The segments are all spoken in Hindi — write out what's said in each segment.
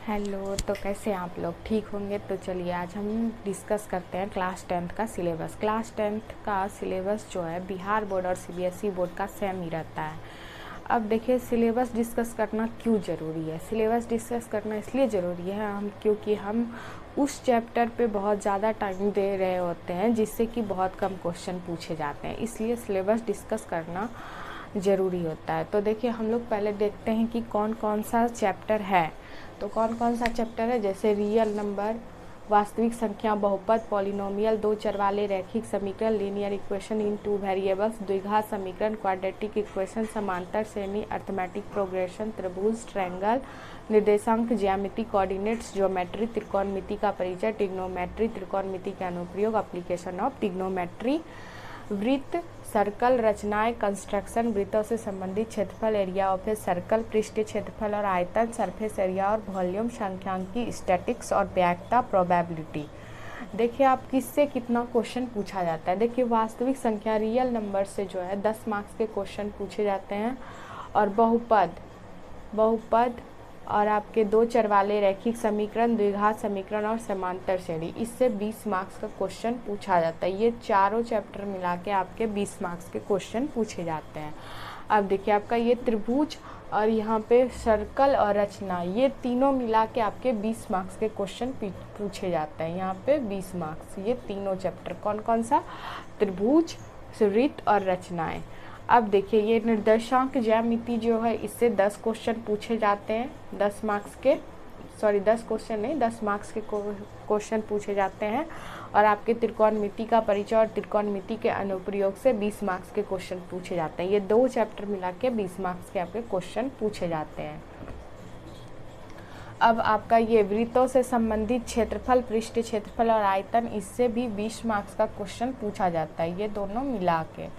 हेलो, तो कैसे हैं आप लोग? ठीक होंगे। तो चलिए आज हम डिस्कस करते हैं क्लास 10th का सिलेबस। क्लास 10th का सिलेबस जो है बिहार बोर्ड और सीबीएसई बोर्ड का सेम ही रहता है। अब देखिए सिलेबस डिस्कस करना क्यों ज़रूरी है। सिलेबस डिस्कस करना इसलिए ज़रूरी है क्योंकि हम उस चैप्टर पे बहुत ज़्यादा टाइम दे रहे होते हैं जिससे कि बहुत कम क्वेश्चन पूछे जाते हैं, इसलिए सिलेबस डिस्कस करना ज़रूरी होता है। तो देखिए हम लोग पहले देखते हैं कि कौन कौन सा चैप्टर है। तो कौन कौन सा चैप्टर है, जैसे रियल नंबर, वास्तविक संख्या, बहुपद, पॉलिनोमियल, दो चर वाले रैखिक समीकरण, linear equation in two variables, द्विघात समीकरण, क्वाड्रेटिक इक्वेशन, समांतर श्रेणी, अर्थमेटिक प्रोग्रेशन, त्रिभुज, ट्रायंगल, निर्देशांक, ज्यामिति, कोऑर्डिनेट्स, ज्योमेट्री, त्रिकोणमिति का परिचय, ट्रिग्नोमेट्री, त्रिकोणमिति का अनुप्रयोग, एप्लीकेशन ऑफ ट्रिग्नोमेट्री, वृत्त, सर्कल, रचनाएं, कंस्ट्रक्शन, वृत्तों से संबंधित क्षेत्रफल, एरिया ऑफ ए सर्कल, पृष्ठीय क्षेत्रफल और आयतन, सरफेस एरिया और वॉल्यूम, सांख्यिकी, स्टैटिक्स और व्याख्या, प्रोबेबिलिटी। देखिए आप किससे कितना क्वेश्चन पूछा जाता है। देखिए वास्तविक संख्या रियल नंबर से जो है 10 मार्क्स के क्वेश्चन पूछे जाते हैं, और बहुपद और आपके दो चर वाले रैखिक समीकरण, द्विघात समीकरण और समांतर श्रेणी, इससे 20 मार्क्स का क्वेश्चन पूछा जाता है। ये चारों चैप्टर मिला के आपके 20 मार्क्स के क्वेश्चन पूछे जाते हैं। अब देखिए आपका ये त्रिभुज और यहाँ पे सर्कल और रचना, ये तीनों मिला के आपके 20 मार्क्स के क्वेश्चन पूछे जाते हैं। यहाँ पे 20 मार्क्स, ये तीनों चैप्टर कौन कौन सा, त्रिभुज, वृत्त और रचनाएं। अब देखिए ये निर्देशांक ज्यामिति जो है, इससे 10 क्वेश्चन पूछे जाते हैं। 10 मार्क्स के 10 क्वेश्चन नहीं, 10 मार्क्स के क्वेश्चन पूछे जाते हैं। और आपके त्रिकोणमिति का परिचय और त्रिकोणमिति के अनुप्रयोग से 20 मार्क्स के क्वेश्चन पूछे जाते हैं। ये दो चैप्टर मिला के 20 मार्क्स के आपके क्वेश्चन पूछे जाते हैं। अब आपका ये वृत्तों से संबंधित क्षेत्रफल, पृष्ठीय क्षेत्रफल और आयतन, इससे भी 20 मार्क्स का क्वेश्चन पूछा जाता है। ये दोनों मिला के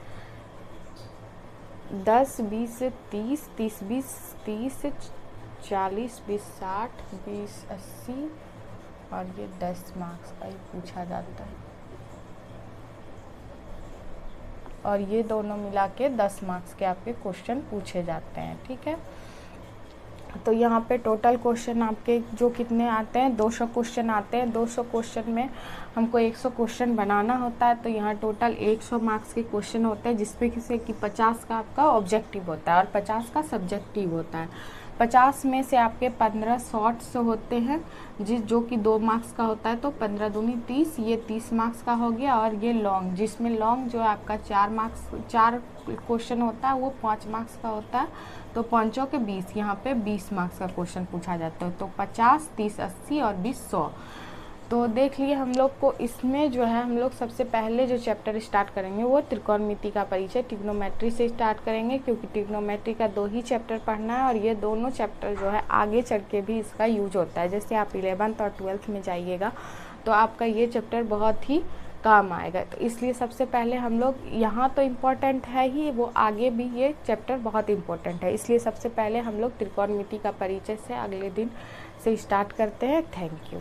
10, 20, 30, 30, 20, 30, 40, 20, 60, 20, 80 और ये 10 मार्क्स का ही पूछा जाता है। और ये दोनों मिला के 10 मार्क्स के आपके क्वेश्चन पूछे जाते हैं। ठीक है, तो यहाँ पे टोटल क्वेश्चन आपके जो कितने आते हैं, 200 क्वेश्चन आते हैं। 200 क्वेश्चन में हमको 100 क्वेश्चन बनाना होता है। तो यहाँ टोटल 100 मार्क्स के क्वेश्चन होते हैं, जिसपे कि 50 का आपका ऑब्जेक्टिव होता है और 50 का सब्जेक्टिव होता है। 50 में से आपके 15 शॉर्ट्स होते हैं जो कि 2 मार्क्स का होता है। तो 15 दूनी 30, ये 30 मार्क्स का हो गया। और ये लॉन्ग, जिसमें लॉन्ग जो है आपका 4 क्वेश्चन होता है, वो 5 मार्क्स का होता है। तो 5 के 20, यहाँ पे 20 मार्क्स का क्वेश्चन पूछा जाता है। तो 50, 30, 80 और 20, 100। तो देख लिए हम लोग को इसमें जो है, हम लोग सबसे पहले जो चैप्टर स्टार्ट करेंगे वो त्रिकोणमिति का परिचय, ट्रिग्नोमेट्री से स्टार्ट करेंगे, क्योंकि ट्रिग्नोमेट्री का 2 ही चैप्टर पढ़ना है। और ये दोनों चैप्टर जो है आगे चल के भी इसका यूज होता है। जैसे आप 11th और 12th में जाइएगा तो आपका ये चैप्टर बहुत ही काम आएगा। तो इसलिए सबसे पहले हम लोग, यहाँ तो इम्पोर्टेंट है ही, वो आगे भी ये चैप्टर बहुत इम्पोर्टेंट है। इसलिए सबसे पहले हम लोग त्रिकोणमिति का परिचय से अगले दिन से स्टार्ट करते हैं। Thank you.